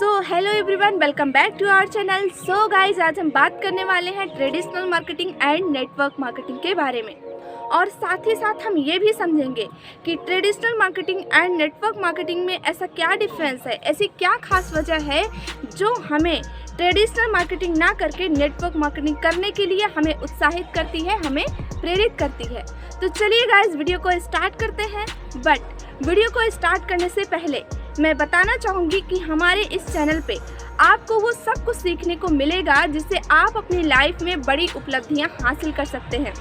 Hello everyone, welcome back to our channel. So guys, आज हम बात करने वाले हैं traditional marketing and network marketing के बारे में, और साथ ही साथ हम ये भी समझेंगे कि traditional marketing and network marketing में ऐसा क्या डिफरेंस है, ऐसी क्या खास वजह है जो हमें ट्रेडिशनल मार्केटिंग ना करके नेटवर्क मार्केटिंग करने के लिए हमें उत्साहित करती है, हमें प्रेरित करती है। तो चलिए गाइज, वीडियो को स्टार्ट करते हैं। बट वीडियो को स्टार्ट करने से पहले मैं बताना चाहूँगी कि हमारे इस चैनल पे आपको वो सब कुछ सीखने को मिलेगा जिससे आप अपनी लाइफ में बड़ी उपलब्धियां हासिल कर सकते हैं।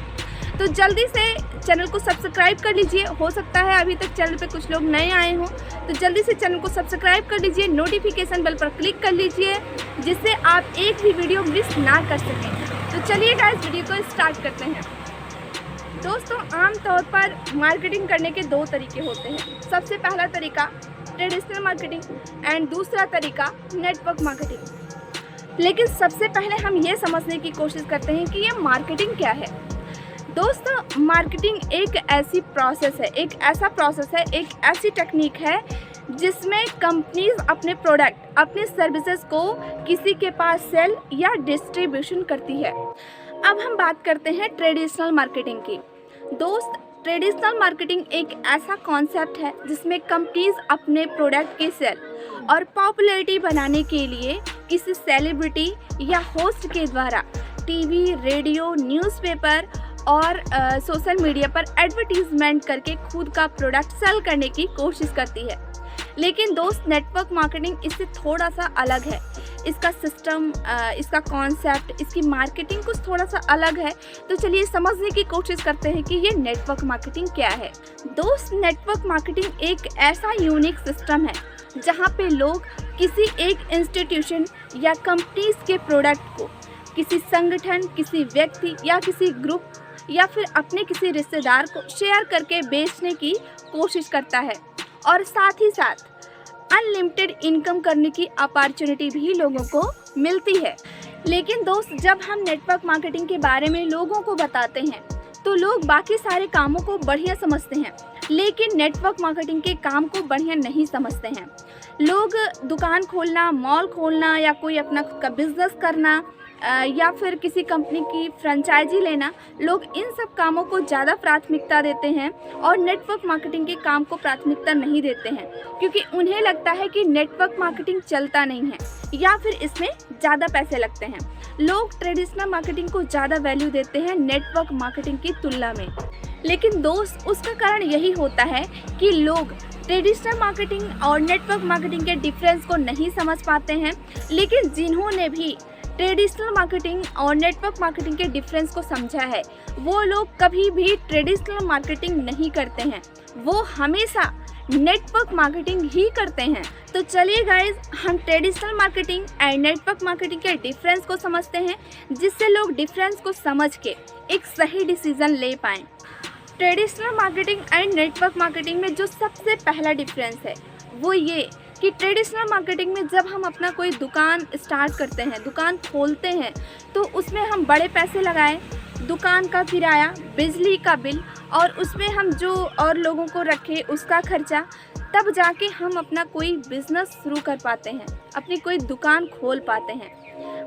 तो जल्दी से चैनल को सब्सक्राइब कर लीजिए। हो सकता है अभी तक चैनल पे कुछ लोग नए आए हों, तो जल्दी से चैनल को सब्सक्राइब कर लीजिए, नोटिफिकेशन बेल पर क्लिक कर लीजिए जिससे आप एक भी वीडियो मिस ना कर सकें। तो चलिए गाइस, वीडियो को स्टार्ट करते हैं। दोस्तों, आमतौर पर मार्केटिंग करने के दो तरीके होते हैं। सबसे पहला तरीका ट्रेडिशनल मार्केटिंग एंड दूसरा तरीका नेटवर्क मार्केटिंग। लेकिन सबसे पहले हम ये समझने की कोशिश करते हैं कि ये मार्केटिंग क्या है। दोस्तों, मार्केटिंग एक ऐसी प्रोसेस है, एक ऐसा प्रोसेस है, एक ऐसी टेक्निक है जिसमें कंपनीज अपने प्रोडक्ट, अपने सर्विसेज को किसी के पास सेल या डिस्ट्रीब्यूशन करती है। अब हम बात करते हैं ट्रेडिशनल मार्केटिंग की। दोस्त, ट्रेडिशनल मार्केटिंग एक ऐसा कॉन्सेप्ट है जिसमें कंपनीज अपने प्रोडक्ट के सेल और पॉपुलैरिटी बनाने के लिए किसी सेलिब्रिटी या होस्ट के द्वारा टीवी, रेडियो, न्यूज़पेपर और सोशल मीडिया पर एडवर्टीजमेंट करके खुद का प्रोडक्ट सेल करने की कोशिश करती है। लेकिन दोस्त, नेटवर्क मार्केटिंग इससे थोड़ा सा अलग है। इसका सिस्टम, इसका कॉन्सेप्ट, इसकी मार्केटिंग कुछ थोड़ा सा अलग है। तो चलिए समझने की कोशिश करते हैं कि ये नेटवर्क मार्केटिंग क्या है। दोस्त, नेटवर्क मार्केटिंग एक ऐसा यूनिक सिस्टम है जहाँ पे लोग किसी एक इंस्टीट्यूशन या कंपनीज के प्रोडक्ट को किसी संगठन, किसी व्यक्ति या किसी ग्रुप या फिर अपने किसी रिश्तेदार को शेयर करके बेचने की कोशिश करता है, और साथ ही साथ अनलिमिटेड इनकम करने की अपॉर्चुनिटी भी लोगों को मिलती है। लेकिन दोस्त, जब हम नेटवर्क मार्केटिंग के बारे में लोगों को बताते हैं तो लोग बाकी सारे कामों को बढ़िया समझते हैं, लेकिन नेटवर्क मार्केटिंग के काम को बढ़िया नहीं समझते हैं। लोग दुकान खोलना, मॉल खोलना या कोई अपना खुद का बिजनेस करना या फिर किसी कंपनी की फ्रेंचाइजी लेना, लोग इन सब कामों को ज़्यादा प्राथमिकता देते हैं और नेटवर्क मार्केटिंग के काम को प्राथमिकता नहीं देते हैं, क्योंकि उन्हें लगता है कि नेटवर्क मार्केटिंग चलता नहीं है या फिर इसमें ज़्यादा पैसे लगते हैं। लोग ट्रेडिशनल मार्केटिंग को ज़्यादा वैल्यू देते हैं नेटवर्क मार्केटिंग की तुलना में। लेकिन दोस्त, उसका कारण यही होता है कि लोग ट्रेडिशनल मार्केटिंग और नेटवर्क मार्केटिंग के डिफरेंस को नहीं समझ पाते हैं। लेकिन जिन्होंने भी ट्रेडिशनल मार्केटिंग और नेटवर्क मार्केटिंग के डिफरेंस को समझा है, वो लोग कभी भी ट्रेडिशनल मार्केटिंग नहीं करते हैं, वो हमेशा नेटवर्क मार्केटिंग ही करते हैं। तो चलिए गाइज, हम traditional marketing and network marketing के डिफरेंस को समझते हैं, जिससे लोग डिफरेंस को समझ के एक सही डिसीजन ले पाएँ। Traditional marketing and network marketing में जो सबसे पहला डिफरेंस है वो ये कि ट्रेडिशनल मार्केटिंग में जब हम अपना कोई दुकान स्टार्ट करते हैं, दुकान खोलते हैं, तो उसमें हम बड़े पैसे लगाएं, दुकान का किराया, बिजली का बिल, और उसमें हम जो और लोगों को रखें उसका खर्चा, तब जाके हम अपना कोई बिजनेस शुरू कर पाते हैं, अपनी कोई दुकान खोल पाते हैं।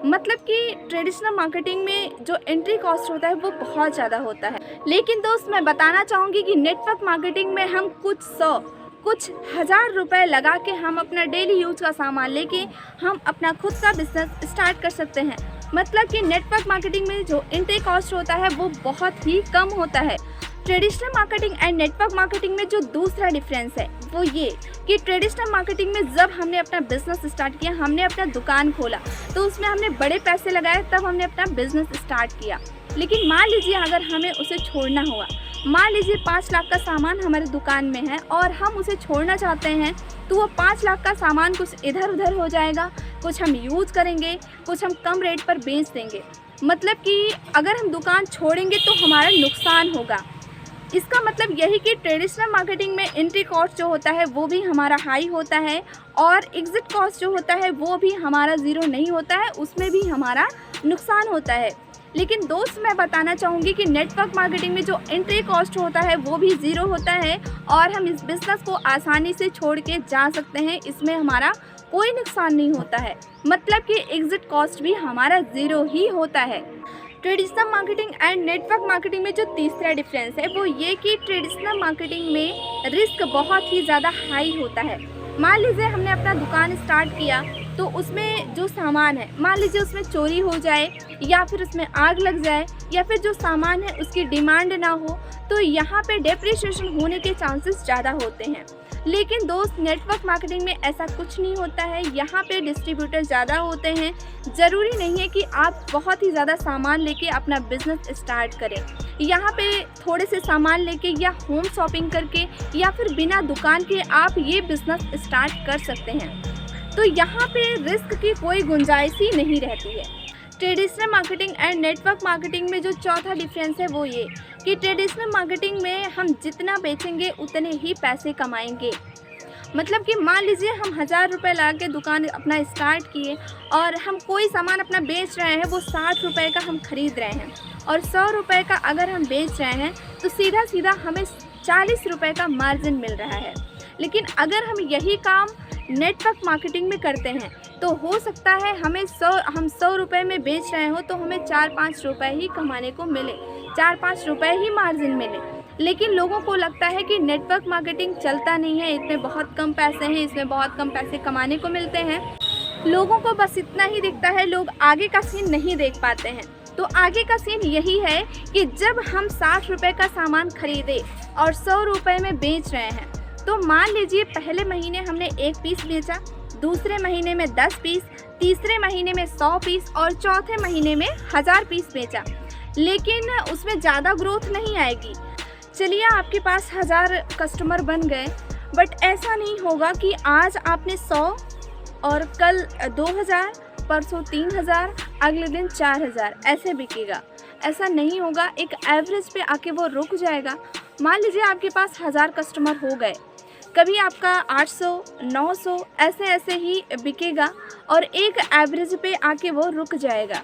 मतलब कि ट्रेडिशनल मार्केटिंग में जो एंट्री कॉस्ट होता है वो बहुत ज़्यादा होता है। लेकिन दोस्त, मैं बताना चाहूँगी कि नेटवर्क मार्केटिंग में हम कुछ 100, कुछ 1000 रुपए लगा के हम अपना डेली यूज का सामान लेके हम अपना खुद का बिजनेस स्टार्ट कर सकते हैं। मतलब कि नेटवर्क मार्केटिंग में जो एंट्री कॉस्ट होता है वो बहुत ही कम होता है। Traditional marketing and network marketing में जो दूसरा डिफरेंस है वो ये कि ट्रेडिशनल मार्केटिंग में जब हमने अपना बिजनेस स्टार्ट किया, हमने अपना दुकान खोला, तो उसमें हमने बड़े पैसे लगाए, तब हमने अपना बिजनेस स्टार्ट किया। लेकिन मान लीजिए अगर हमें उसे छोड़ना हुआ, मान लीजिए 5 लाख का सामान हमारे दुकान में है और हम उसे छोड़ना चाहते हैं, तो वो 5 लाख का सामान कुछ इधर उधर हो जाएगा, कुछ हम यूज़ करेंगे, कुछ हम कम रेट पर बेच देंगे। मतलब कि अगर हम दुकान छोड़ेंगे तो हमारा नुकसान होगा। इसका मतलब यही कि ट्रेडिशनल मार्केटिंग में एंट्री कॉस्ट जो होता है वो भी हमारा हाई होता है, और एग्ज़िट कॉस्ट जो होता है वो भी हमारा ज़ीरो नहीं होता है, उसमें भी हमारा नुकसान होता है। लेकिन दोस्त, मैं बताना चाहूँगी कि नेटवर्क मार्केटिंग में जो एंट्री कॉस्ट होता है वो भी ज़ीरो होता है, और हम इस बिज़नेस को आसानी से छोड़ के जा सकते हैं, इसमें हमारा कोई नुकसान नहीं होता है, मतलब कि एग्जिट कॉस्ट भी हमारा ज़ीरो ही होता है। Traditional marketing and network marketing में जो तीसरा डिफरेंस है वो ये कि ट्रेडिशनल मार्केटिंग में रिस्क बहुत ही ज़्यादा हाई होता है। मान लीजिए हमने अपना दुकान स्टार्ट किया तो उसमें जो सामान है, मान लीजिए उसमें चोरी हो जाए या फिर उसमें आग लग जाए या फिर जो सामान है उसकी डिमांड ना हो, तो यहाँ पे डेप्रिसिएशन होने के चांसेस ज़्यादा होते हैं। लेकिन दोस्त, नेटवर्क मार्केटिंग में ऐसा कुछ नहीं होता है। यहाँ पे डिस्ट्रीब्यूटर ज़्यादा होते हैं। ज़रूरी नहीं है कि आप बहुत ही ज़्यादा सामान लेके अपना बिजनेस स्टार्ट करें। यहाँ पे थोड़े से सामान लेके या होम शॉपिंग करके या फिर बिना दुकान के आप ये बिज़नेस स्टार्ट कर सकते हैं। तो यहाँ पे रिस्क की कोई गुंजाइश ही नहीं रहती है। Traditional marketing and network marketing में जो चौथा डिफरेंस है वो ये कि ट्रेडिशनल मार्केटिंग में हम जितना बेचेंगे उतने ही पैसे कमाएंगे। मतलब कि मान लीजिए हम 1000 रुपये लगा के दुकान अपना स्टार्ट किए और हम कोई सामान अपना बेच रहे हैं, वो 60 रुपये का हम ख़रीद रहे हैं और 100 रुपये का अगर हम बेच रहे हैं तो सीधा सीधा हमें 40 रुपये का मार्जिन मिल रहा है। लेकिन अगर हम यही काम नेटवर्क मार्केटिंग में करते हैं तो हो सकता है हम 100 रुपये में बेच रहे हो तो हमें 4-5 रुपये ही कमाने को मिले, 4-5 रुपये ही मार्जिन मिले। लेकिन लोगों को लगता है कि नेटवर्क मार्केटिंग चलता नहीं है, इसमें बहुत कम पैसे हैं, इसमें बहुत कम पैसे कमाने को मिलते हैं। लोगों को बस इतना ही दिखता है, लोग आगे का सीन नहीं देख पाते हैं। तो आगे का सीन यही है कि जब हम 60 रुपये का सामान खरीदे और 100 रुपये में बेच रहे हैं, तो मान लीजिए पहले महीने हमने 1 पीस बेचा, दूसरे महीने में 10 पीस, तीसरे महीने में 100 पीस और चौथे महीने में 1000 पीस बेचा। लेकिन उसमें ज़्यादा ग्रोथ नहीं आएगी। चलिए आपके पास 1000 कस्टमर बन गए, बट ऐसा नहीं होगा कि आज आपने 100 और कल 2000, परसों 3000, अगले दिन 4000 ऐसे बिकेगा। ऐसा नहीं होगा, एक एवरेज पे आके वो रुक जाएगा। मान लीजिए आपके पास 1000 कस्टमर हो गए, कभी आपका 800, 900 ऐसे ही बिकेगा और एक एवरेज पे आके वो रुक जाएगा।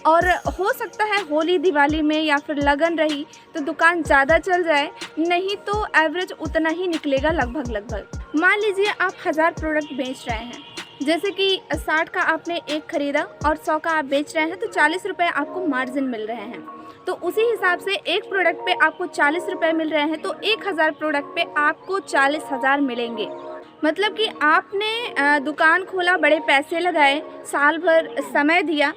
और हो सकता है होली दिवाली में या फिर लगन रही तो दुकान ज़्यादा चल जाए, नहीं तो एवरेज उतना ही निकलेगा लगभग। मान लीजिए आप 1000 प्रोडक्ट बेच रहे हैं, जैसे कि 60 का आपने एक ख़रीदा और 100 का आप बेच रहे हैं, तो 40 रुपये आपको मार्जिन मिल रहे हैं। तो उसी हिसाब से एक प्रोडक्ट पे आपको 40 रुपये मिल रहे हैं, तो 1000 प्रोडक्ट पे आपको 40,000 मिलेंगे। मतलब कि आपने दुकान खोला, बड़े पैसे लगाए, साल भर समय दिया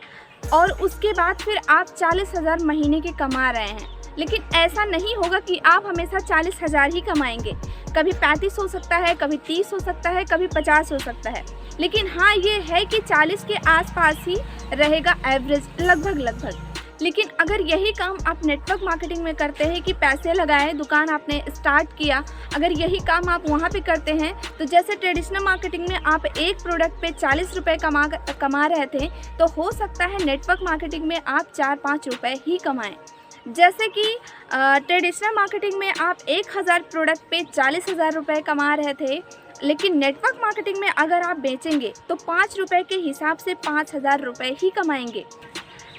और उसके बाद फिर आप 40,000 महीने के कमा रहे हैं। लेकिन ऐसा नहीं होगा कि आप हमेशा 40,000 ही कमाएंगे। कभी 35 हो सकता है, कभी 30 हो सकता है, कभी 50 हो सकता है। लेकिन हाँ, ये है कि 40 के आसपास ही रहेगा एवरेज, लगभग। लेकिन अगर यही काम आप नेटवर्क मार्केटिंग में करते हैं कि पैसे लगाए, दुकान आपने स्टार्ट किया, अगर यही काम आप वहाँ पे करते हैं, तो जैसे ट्रेडिशनल मार्केटिंग में आप एक प्रोडक्ट पे 40 रुपये कमा रहे थे, तो हो सकता है नेटवर्क मार्केटिंग में आप 4-5 रुपये ही कमाएं। जैसे कि ट्रेडिशनल मार्केटिंग में आप 1000 प्रोडक्ट पे 40,000 रुपये कमा रहे थे, लेकिन नेटवर्क मार्केटिंग में अगर आप बेचेंगे तो 5 रुपये के हिसाब से 5,000 रुपये ही कमाएंगे।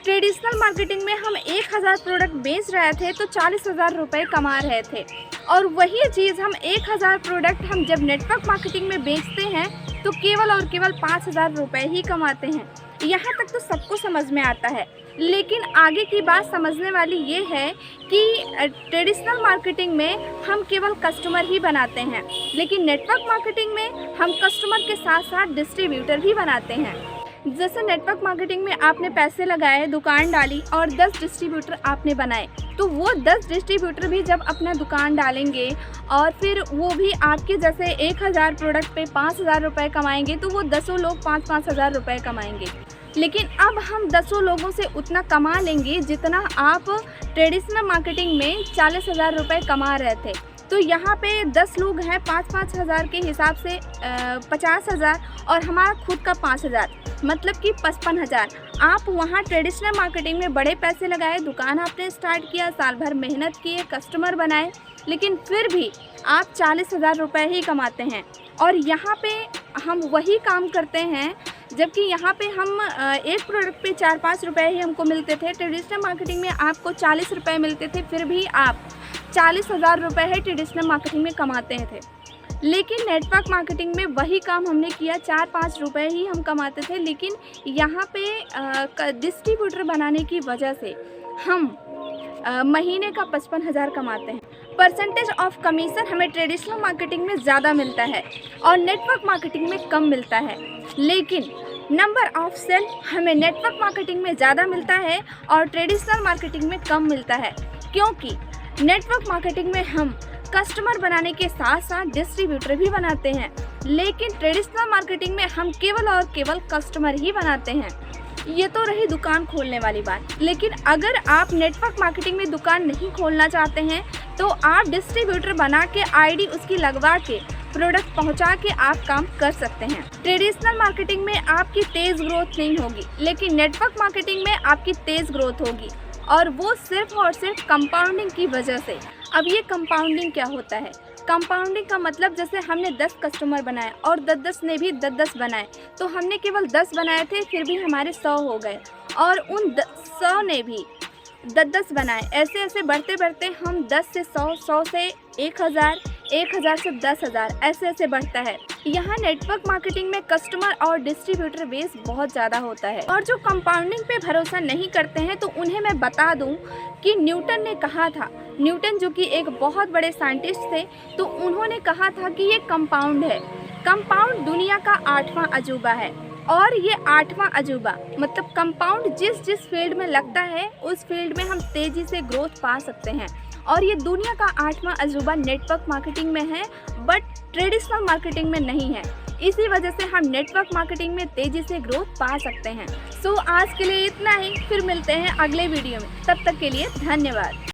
ट्रेडिशनल मार्केटिंग में हम 1000 प्रोडक्ट बेच रहे थे तो 40,000 रुपये कमा रहे थे, और वही चीज़ हम 1000 प्रोडक्ट हम जब नेटवर्क मार्केटिंग में बेचते हैं तो केवल और केवल 5,000 रुपये ही कमाते हैं। यहाँ तक तो सबको समझ में आता है, लेकिन आगे की बात समझने वाली ये है कि ट्रेडिशनल मार्केटिंग में हम केवल कस्टमर ही बनाते हैं, लेकिन नेटवर्क मार्केटिंग में हम कस्टमर के साथ साथ डिस्ट्रीब्यूटर भी बनाते हैं। जैसे नेटवर्क मार्केटिंग में आपने पैसे लगाए, दुकान डाली और 10 डिस्ट्रीब्यूटर आपने बनाए, तो वो 10 डिस्ट्रीब्यूटर भी जब अपना दुकान डालेंगे और फिर वो भी आपके जैसे 1000 प्रोडक्ट पे 5,000 रुपये कमाएंगे, तो वो 10 लोग 5-5 हज़ार रुपये कमाएंगे। लेकिन अब हम 10 लोगों से उतना कमा लेंगे जितना आप ट्रेडिशनल मार्केटिंग में 40,000 रुपये कमा रहे थे। तो यहाँ पे 10 लोग हैं, 5-5 हज़ार के हिसाब से 50,000 और हमारा खुद का 5,000, मतलब कि 55,000। आप वहाँ ट्रेडिशनल मार्केटिंग में बड़े पैसे लगाए, दुकान आपने स्टार्ट किया, साल भर मेहनत किए, कस्टमर बनाए, लेकिन फिर भी आप 40,000 रुपये ही कमाते हैं। और यहाँ पे हम वही काम करते हैं, जबकि यहाँ पे हम एक प्रोडक्ट पे 4-5 रुपये ही हमको मिलते थे। ट्रेडिशनल मार्केटिंग में आपको 40 रुपये मिलते थे, फिर भी आप 40,000 रुपये है ट्रेडिशनल मार्केटिंग में कमाते थे। लेकिन नेटवर्क मार्केटिंग में वही काम हमने किया, 4-5 रुपए ही हम कमाते थे, लेकिन यहाँ पे डिस्ट्रीब्यूटर बनाने की वजह से हम महीने का 55,000 कमाते हैं। परसेंटेज ऑफ कमीशन हमें ट्रेडिशनल मार्केटिंग में ज़्यादा मिलता है और नेटवर्क मार्केटिंग में कम मिलता है, लेकिन नंबर ऑफ सेल हमें नेटवर्क मार्केटिंग में ज़्यादा मिलता है और ट्रेडिशनल मार्केटिंग में कम मिलता है, क्योंकि नेटवर्क मार्केटिंग में हम कस्टमर बनाने के साथ साथ डिस्ट्रीब्यूटर भी बनाते हैं, लेकिन ट्रेडिशनल मार्केटिंग में हम केवल और केवल कस्टमर ही बनाते हैं। ये तो रही दुकान खोलने वाली बात, लेकिन अगर आप नेटवर्क मार्केटिंग में दुकान नहीं खोलना चाहते हैं तो आप डिस्ट्रीब्यूटर बना के आईडी उसकी लगवा के प्रोडक्ट पहुंचा के आप काम कर सकते हैं। ट्रेडिशनल मार्केटिंग में आपकी तेज़ ग्रोथ नहीं होगी, लेकिन नेटवर्क मार्केटिंग में आपकी तेज़ ग्रोथ होगी, और वो सिर्फ और सिर्फ कंपाउंडिंग की वजह से। अब ये कंपाउंडिंग क्या होता है? कंपाउंडिंग का मतलब जैसे हमने 10 कस्टमर बनाए और 10-10 ने भी 10-10 बनाए, तो हमने केवल 10 बनाए थे फिर भी हमारे 100 हो गए, और उन 100 ने भी 10-10 बनाए। ऐसे ऐसे बढ़ते बढ़ते हम 10 से 100, 100 से 1000, 1000 से 10,000, ऐसे ऐसे बढ़ता है। यहाँ नेटवर्क मार्केटिंग में कस्टमर और डिस्ट्रीब्यूटर बेस बहुत ज़्यादा होता है, और जो कंपाउंडिंग पे भरोसा नहीं करते हैं तो उन्हें मैं बता दूं कि न्यूटन ने कहा था, न्यूटन जो कि एक बहुत बड़े साइंटिस्ट थे, तो उन्होंने कहा था कि ये कंपाउंड है। कंपाउंड दुनिया का 8वां अजूबा है, और ये 8वां अजूबा मतलब कंपाउंड जिस जिस फील्ड में लगता है उस फील्ड में हम तेज़ी से ग्रोथ पा सकते हैं, और ये दुनिया का 8वां अजूबा नेटवर्क मार्केटिंग में है, बट ट्रेडिशनल मार्केटिंग में नहीं है। इसी वजह से हम नेटवर्क मार्केटिंग में तेज़ी से ग्रोथ पा सकते हैं। सो आज के लिए इतना ही, फिर मिलते हैं अगले वीडियो में, तब तक के लिए धन्यवाद।